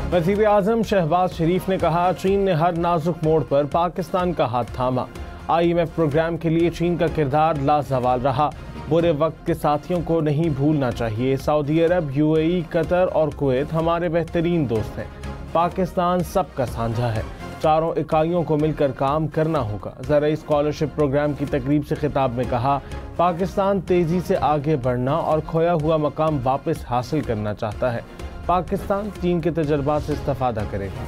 वज़ीर आज़म शहबाज शरीफ ने कहा, चीन ने हर नाजुक मोड़ पर पाकिस्तान का हाथ थामा। IMF प्रोग्राम के लिए चीन का किरदार लाजवाल रहा। बुरे वक्त के साथियों को नहीं भूलना चाहिए। सऊदी अरब, UAE, कतर और कुवैत हमारे बेहतरीन दोस्त हैं। पाकिस्तान सबका साझा है। चारों इकाइयों को मिलकर काम करना होगा। ज़राई स्कॉलरशिप प्रोग्राम की तकरीब से खिताब में कहा, पाकिस्तान तेज़ी से आगे बढ़ना और खोया हुआ मकाम वापस हासिल करना चाहता है। पाकिस्तान चीन के तजर्बात से इस्तेफादा करेगा।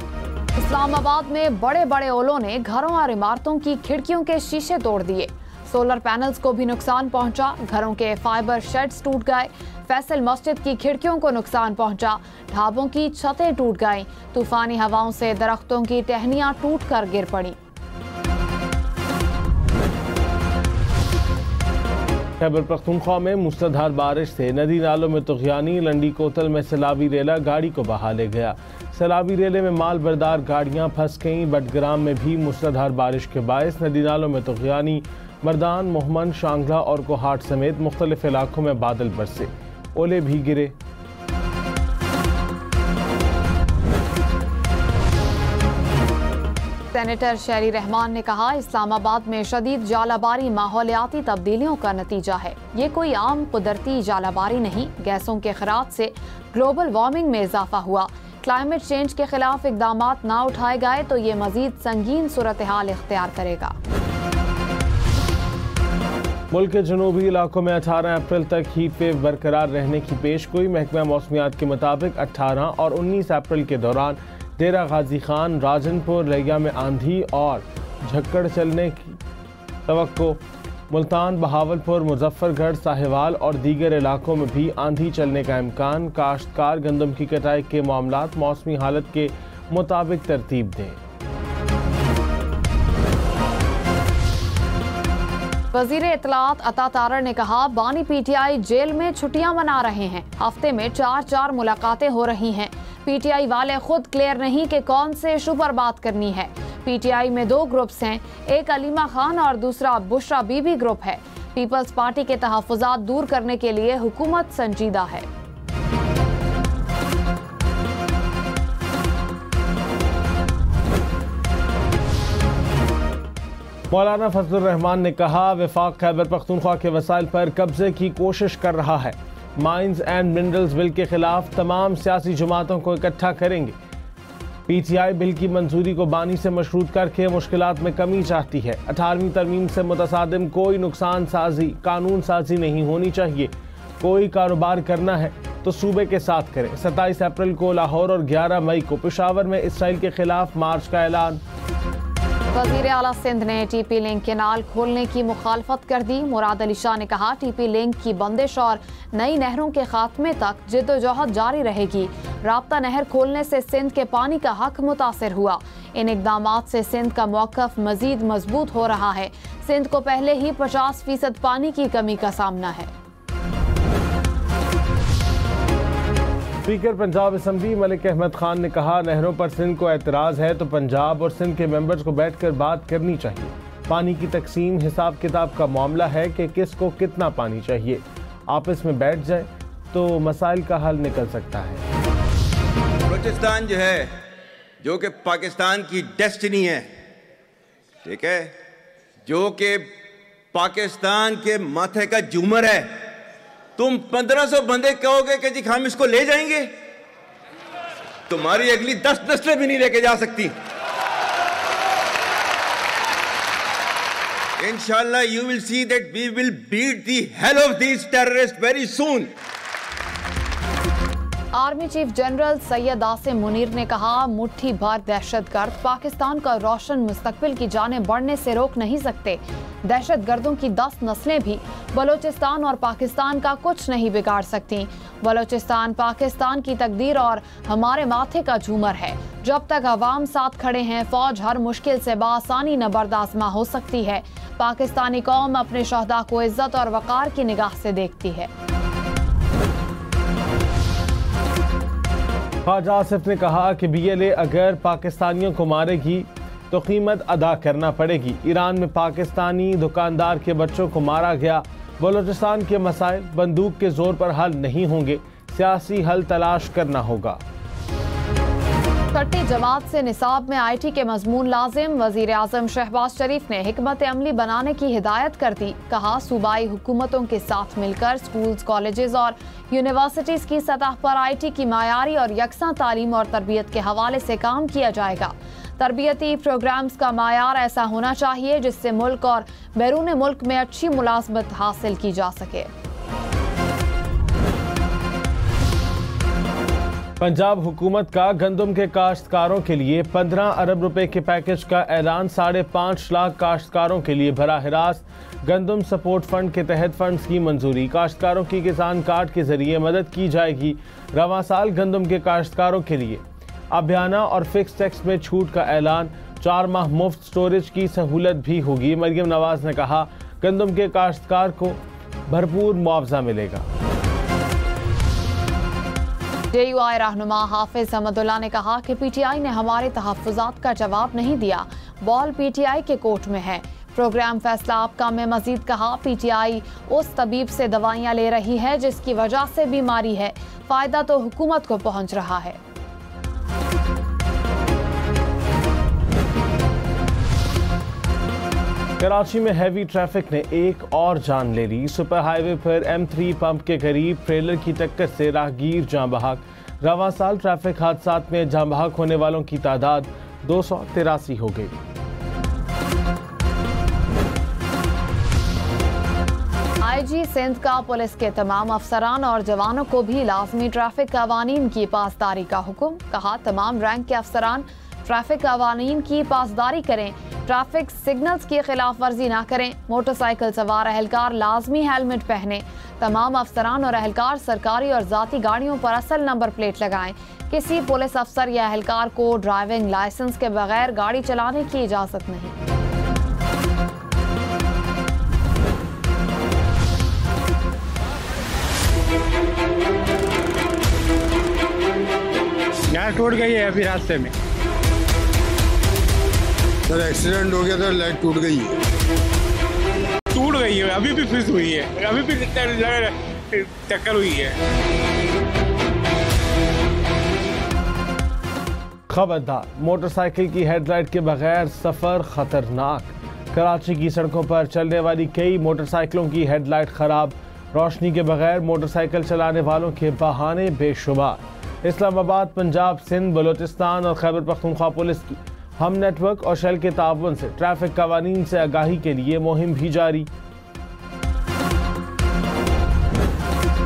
इस्लामाबाद में बड़े बड़े ओलों ने घरों और इमारतों की खिड़कियों के शीशे तोड़ दिए। सोलर पैनल्स को भी नुकसान पहुंचा। घरों के फाइबर शेड्स टूट गए। फैसल मस्जिद की खिड़कियों को नुकसान पहुंचा। ढाबों की छतें टूट गईं। तूफानी हवाओं से दरख्तों की टहनियां टूटकर गिर पड़ी। खैबर पख्तूनख्वा में मूसलाधार बारिश से नदी नालों में तुग़यानी। लंडी कोतल में सैलाबी रेला गाड़ी को बहा ले गया। सैलाबी रेले में माल बरदार गाड़ियां फंस गईं। बटग्राम में भी मूसलाधार बारिश के बायस नदी नालों में तुग़यानी। मर्दान, मोहम्मद, शांगला और कोहाट समेत मुख्तलिफ इलाकों में बादल बरसे, ओले भी गिरे। सेनेटर शहरी रहमान ने कहा, इस्लामाबाद में शदीद जालाबारी माहौलियाती तब्दीलियों का नतीजा है। ये कोई आम कुदरती जालाबारी नहीं। गैसों के खराज से ग्लोबल वार्मिंग में इजाफा हुआ। क्लाइमेट चेंज के खिलाफ इकदामात ना उठाए गए तो ये मजीद संगीन सूरत हाल इख्तियार करेगा। मुल्क के जनूबी इलाकों में 18 अप्रैल तक हीट वेव बरकरार रहने की पेशगोई। महकमा मौसमियात के मुताबिक 18 और 19 अप्रैल के दौरान डेरा गाजी खान, राजनपुर, लिया में आंधी और झक्कड़ चलने की तवक्को। मुल्तान, बहावलपुर, मुजफ्फरगढ़, साहिवाल और दीगर इलाकों में भी आंधी चलने का इम्कान। काश्तकार गंदम की कटाई के मामलात मौसमी हालत के मुताबिक तरतीब दें। वज़ीर इत्तलात अता तारड़ ने कहा, बानी PTI जेल में छुट्टियां मना रहे हैं। हफ्ते में 4 मुलाकातें हो रही हैं। PTI वाले खुद क्लियर नहीं कि कौन से इशू पर बात करनी है। PTI में 2 ग्रुप्स हैं, एक अलीमा खान और दूसरा बुशरा बीबी ग्रुप है। पीपल्स पार्टी के तहफ़्फ़ुज़ात दूर करने के लिए हुकूमत संजीदा है। मौलाना फजलुर रहमान ने कहा, वफाक खैबर पख्तूनख्वा के वसाइल पर कब्जे की कोशिश कर रहा है। माइंस एंड मिनरल्स बिल के खिलाफ तमाम सियासी जमातों को इकट्ठा करेंगे। PTI बिल की मंजूरी को बानी से मशरूत करके मुश्किलात में कमी चाहती है। 18वीं तरमीम से मुतसादिम कोई नुकसान साजी, कानून साजी नहीं होनी चाहिए। कोई कारोबार करना है तो सूबे के साथ करें। 27 अप्रैल को लाहौर और 11 मई को पेशावर में इसराइल के खिलाफ मार्च का ऐलान। वज़ीर आला सिंध ने TP लिंक केनाल खोलने की मुखालफत कर दी। मुराद अली शाह ने कहा, TP लिंक की बंदिश और नई नहरों के खात्मे तक जिद्दोजहद जारी रहेगी। राब्ता नहर खोलने से सिंध के पानी का हक मुतासिर हुआ। इन इकदामात से सिंध का मौक़िफ़ मजीद मजबूत हो रहा है। सिंध को पहले ही 50% पानी की कमी का सामना है। स्पीकर पंजाब असम्बली मलिक अहमद खान ने कहा, नहरों पर सिंध को एतराज़ है तो पंजाब और सिंध के मेंबर्स को बैठकर बात करनी चाहिए। पानी की तकसीम हिसाब किताब का मामला है कि किसको कितना पानी चाहिए। आपस में बैठ जाए तो मसाइल का हल निकल सकता है। बलूचिस्तान जो है, जो कि पाकिस्तान की डेस्टिनी है, ठीक है, जो कि पाकिस्तान के माथे का झूमर है, तुम 1500 बंदे कहोगे कि जी हम इसको ले जाएंगे, तुम्हारी अगली 10 नस्लें भी नहीं लेके जा सकती। Inshallah, you will see that we will beat the hell of these terrorists very soon. Army chief general Syed Asim Munir ने कहा, मुट्ठी भर दहशतगर्द पाकिस्तान का रोशन मुस्तकबिल की जाने बढ़ने से रोक नहीं सकते। दहशतगर्दों की 10 नस्लें भी बलूचिस्तान और पाकिस्तान का कुछ नहीं बिगाड़ सकती। बलूचिस्तान पाकिस्तान की तकदीर और हमारे माथे का झूमर है। जब तक अवाम साथ खड़े हैं, फौज हर मुश्किल से बासानी नबर्द आज़मा हो सकती है। पाकिस्तानी कौम अपने शहदा को इज्जत और वक़ार की निगाह से देखती है। ख्वाजा आसिफ ने कहा कि BLA अगर पाकिस्तानियों को मारेगी तो कीमत अदा करना पड़ेगी। ईरान में पाकिस्तानी दुकानदार के बच्चों को मारा गया। बलूचिस्तान के मसाइल बंदूक के जोर पर हल नहीं होंगे, सियासी हल तलाश करना होगा। छठी जमात से निसाब में IT के मजमून लाजिम। वजीर आजम शहबाज शरीफ ने हिकमत अमली बनाने की हिदायत कर दी। कहा सूबाई हुकूमतों के साथ मिलकर स्कूल्स, कॉलेजेस और यूनिवर्सिटीज की सतह पर IT की मायारी और यकसा तालीम और तरबियत के हवाले से काम किया जाएगा। तरबियती प्रोग्राम्स का मायार ऐसा होना चाहिए जिससे मुल्क और बैरून मुल्क में अच्छी मुलाजमत हासिल की जा सके। पंजाब हुकूमत का गंदम के काश्तकारों के लिए 15 अरब रुपए के पैकेज का ऐलान। 5.5 लाख काश्तकारों के लिए बराह रास्त गंदम सपोर्ट फंड के तहत फंड्स की मंजूरी। काश्तकारों की किसान कार्ड के जरिए मदद की जाएगी। रवां साल गंदम के काश्तकारों के लिए अभियाना और फिक्स टैक्स में छूट का ऐलान। 4 माह मुफ्त स्टोरेज की सहूलत भी होगी। मरियम नवाज ने कहा गंदम के काश्तकार को भरपूर मुआवजा मिलेगा। JUI रहनुमा हाफिज अहमदुल्ला ने कहा कि PTI ने हमारे तहफ़्फ़ुज़ात का जवाब नहीं दिया। बॉल PTI के कोर्ट में है। प्रोग्राम फैसला आपका में मजीद कहा PTI उस तबीब से दवाइयाँ ले रही है जिसकी वजह से बीमारी है। फ़ायदा तो हुकूमत को पहुँच रहा है। कराची में हैवी ट्रैफिक ने एक और जान ले ली। सुपर हाईवे पर M3 पंप के करीब ट्रेलर की टक्कर से राहगीर जाँ बहक। रवां साल ट्रैफिक हादसात में जाँ बहक होने वालों की तादाद 283 हो गई। IG सिंध का पुलिस के तमाम अफसरान और जवानों को भी लाजमी ट्रैफिक कवानीन की पासदारी का हुक्म। कहा तमाम रैंक के अफसरान ट्रैफिक कवानीन की पासदारी करें, ट्रैफिक सिग्नल्स की खिलाफ वर्जी ना करें। मोटरसाइकिल सवार अहलकार लाजमी हेलमेट पहने। तमाम अफसरान और अहलकार सरकारी और जाती गाड़ियों पर असल नंबर प्लेट लगाएं। किसी पुलिस अफसर या अहलकार को ड्राइविंग लाइसेंस के बगैर गाड़ी चलाने की इजाजत नहीं। यहाँ टूट गई है अभी रास्ते में। सर एक्सीडेंट हो गया था, लाइट टूट गई है। टूट गई है, अभी भी फिस हुई है, अभी भी टक्कर हुई है। खबरदार, मोटरसाइकिल की हेडलाइट के बगैर सफर खतरनाक। कराची की सड़कों पर चलने वाली कई मोटरसाइकिलों की हेडलाइट खराब। रोशनी के बगैर मोटरसाइकिल चलाने वालों के बहाने बेशुमार। इस्लामाबाद, पंजाब, सिंध, बलोचिस्तान और खैबर पख्तूनख्वा पुलिस की हम नेटवर्क और शेल के ताउन से ट्रैफिक कवानीन से आगाही के लिए मुहिम भी जारी।